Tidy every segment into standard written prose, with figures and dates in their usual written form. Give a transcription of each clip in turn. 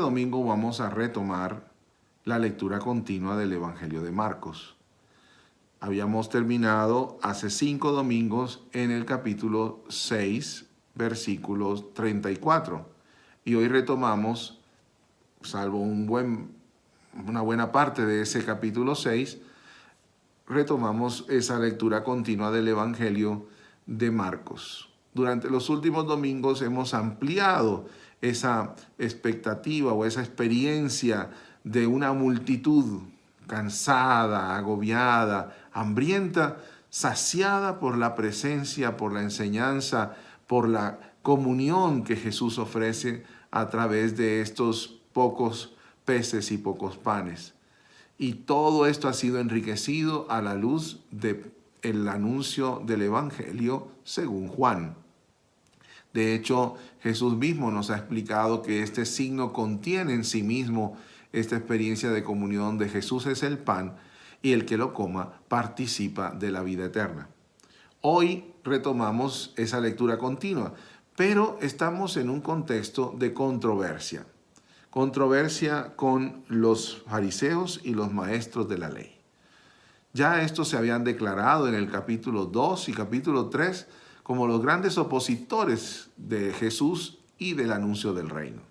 domingo vamos a retomar la lectura continua del Evangelio de Marcos. Habíamos terminado hace 5 domingos en el capítulo 6, versículos 34. Y hoy retomamos, salvo una buena parte de ese capítulo 6, retomamos esa lectura continua del Evangelio de Marcos. Durante los últimos domingos hemos ampliado esa expectativa o esa experiencia de una multitud cansada, agobiada, hambrienta, saciada por la presencia, por la enseñanza, por la comunión que Jesús ofrece a través de estos pocos peces y pocos panes. Y todo esto ha sido enriquecido a la luz del anuncio del Evangelio según Juan. De hecho, Jesús mismo nos ha explicado que este signo contiene en sí mismo esta experiencia de comunión de Jesús es el pan y el que lo coma participa de la vida eterna. Hoy retomamos esa lectura continua, pero estamos en un contexto de controversia. Controversia con los fariseos y los maestros de la ley. Ya estos se habían declarado en el capítulo 2 y capítulo 3 como los grandes opositores de Jesús y del anuncio del reino.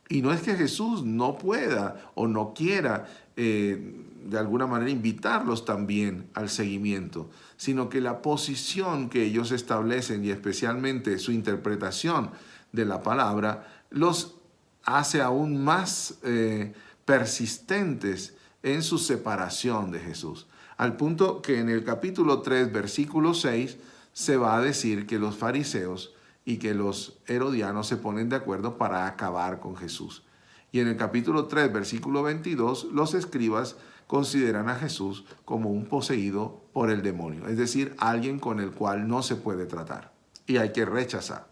Y no es que Jesús no pueda o no quiera de alguna manera invitarlos también al seguimiento, sino que la posición que ellos establecen y especialmente su interpretación de la palabra los hace aún más persistentes en su separación de Jesús. Al punto que en el capítulo 3, versículo 6, se va a decir que los fariseos y que los herodianos se ponen de acuerdo para acabar con Jesús. Y en el capítulo 3, versículo 22, los escribas consideran a Jesús como un poseído por el demonio, es decir, alguien con el cual no se puede tratar y hay que rechazar.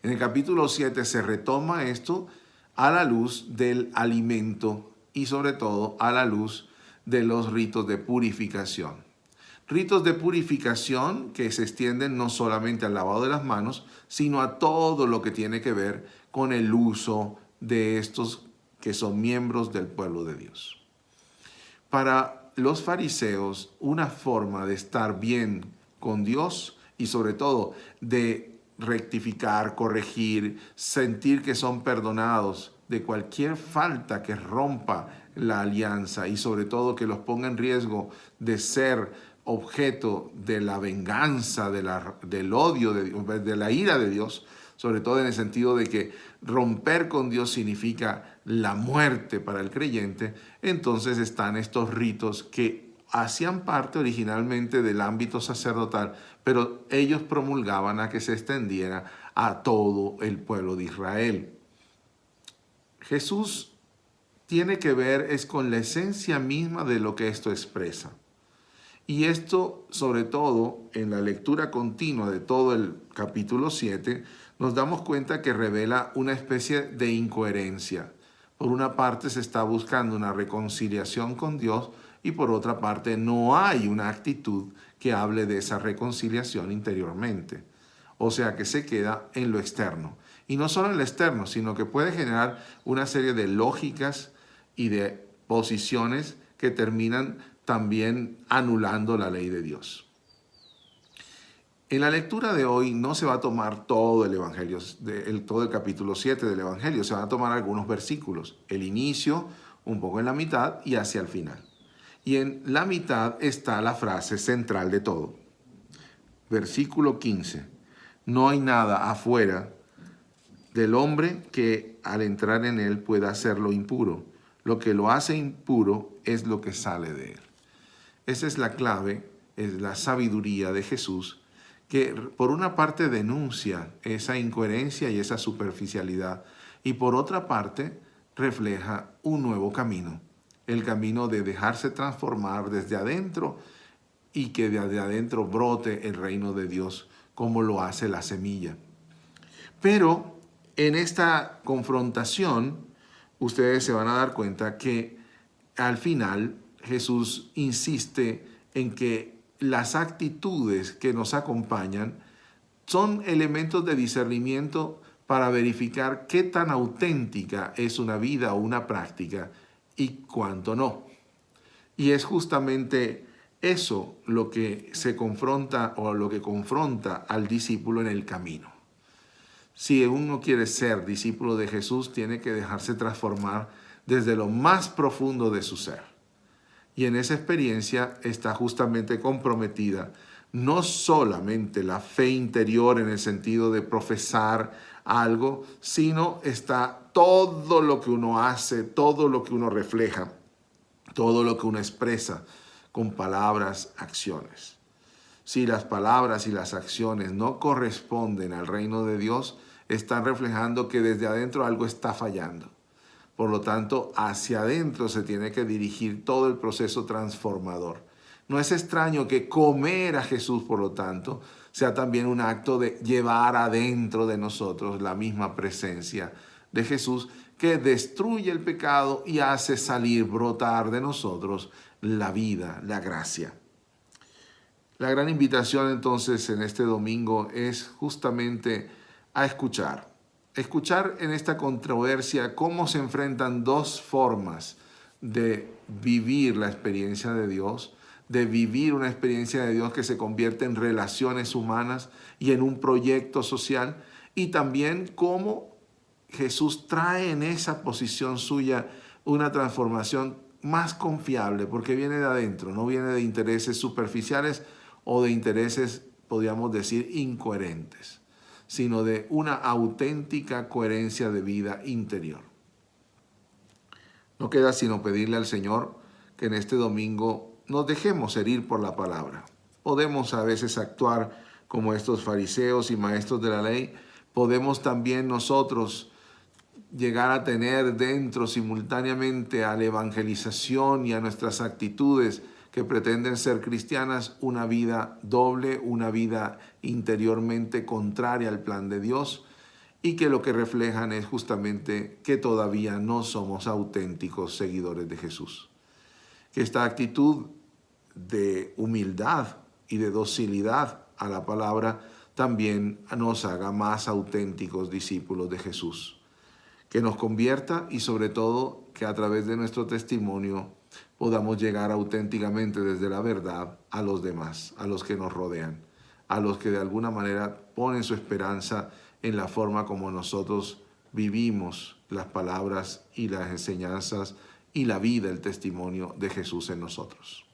En el capítulo 7 se retoma esto a la luz del alimento y sobre todo a la luz de los ritos de purificación. Ritos de purificación que se extienden no solamente al lavado de las manos, sino a todo lo que tiene que ver con el uso de estos que son miembros del pueblo de Dios. Para los fariseos, una forma de estar bien con Dios y sobre todo de rectificar, corregir, sentir que son perdonados de cualquier falta que rompa la alianza y sobre todo que los ponga en riesgo de ser objeto de la venganza, del odio, de la ira de Dios, sobre todo en el sentido de que romper con Dios significa la muerte para el creyente. Entonces están estos ritos que hacían parte originalmente del ámbito sacerdotal, pero ellos promulgaban a que se extendiera a todo el pueblo de Israel. Jesús tiene que ver es con la esencia misma de lo que esto expresa. Y esto, sobre todo, en la lectura continua de todo el capítulo 7, nos damos cuenta que revela una especie de incoherencia. Por una parte se está buscando una reconciliación con Dios y por otra parte no hay una actitud que hable de esa reconciliación interiormente. O sea que se queda en lo externo. Y no solo en lo externo, sino que puede generar una serie de lógicas y de posiciones que terminan también anulando la ley de Dios. En la lectura de hoy no se va a tomar todo el Evangelio, todo el capítulo 7 del Evangelio, se van a tomar algunos versículos, el inicio, un poco en la mitad y hacia el final. Y en la mitad está la frase central de todo. Versículo 15. No hay nada afuera del hombre que al entrar en él pueda hacerlo impuro. Lo que lo hace impuro es lo que sale de él. Esa es la clave, es la sabiduría de Jesús, que por una parte denuncia esa incoherencia y esa superficialidad, y por otra parte refleja un nuevo camino, el camino de dejarse transformar desde adentro y que desde adentro brote el reino de Dios, como lo hace la semilla. Pero en esta confrontación, ustedes se van a dar cuenta que al final Jesús insiste en que las actitudes que nos acompañan son elementos de discernimiento para verificar qué tan auténtica es una vida o una práctica y cuánto no. Y es justamente eso lo que se confronta o lo que confronta al discípulo en el camino. Si uno quiere ser discípulo de Jesús, tiene que dejarse transformar desde lo más profundo de su ser. Y en esa experiencia está justamente comprometida no solamente la fe interior en el sentido de profesar algo, sino está todo lo que uno hace, todo lo que uno refleja, todo lo que uno expresa con palabras, acciones. Si las palabras y las acciones no corresponden al reino de Dios, están reflejando que desde adentro algo está fallando. Por lo tanto, hacia adentro se tiene que dirigir todo el proceso transformador. No es extraño que comer a Jesús, por lo tanto, sea también un acto de llevar adentro de nosotros la misma presencia de Jesús que destruye el pecado y hace salir, brotar de nosotros la vida, la gracia. La gran invitación entonces en este domingo es justamente a escuchar. Escuchar en esta controversia cómo se enfrentan dos formas de vivir la experiencia de Dios, de vivir una experiencia de Dios que se convierte en relaciones humanas y en un proyecto social, y también cómo Jesús trae en esa posición suya una transformación más confiable, porque viene de adentro, no viene de intereses superficiales o de intereses, podríamos decir, incoherentes, sino de una auténtica coherencia de vida interior. No queda sino pedirle al Señor que en este domingo nos dejemos herir por la palabra. Podemos a veces actuar como estos fariseos y maestros de la ley. Podemos también nosotros llegar a tener dentro simultáneamente a la evangelización y a nuestras actitudes que pretenden ser cristianas una vida doble, una vida interiormente contraria al plan de Dios, y que lo que reflejan es justamente que todavía no somos auténticos seguidores de Jesús. Que esta actitud de humildad y de docilidad a la palabra también nos haga más auténticos discípulos de Jesús. Que nos convierta y sobre todo que a través de nuestro testimonio podamos llegar auténticamente desde la verdad a los demás, a los que nos rodean, a los que de alguna manera ponen su esperanza en la forma como nosotros vivimos las palabras y las enseñanzas y la vida, el testimonio de Jesús en nosotros.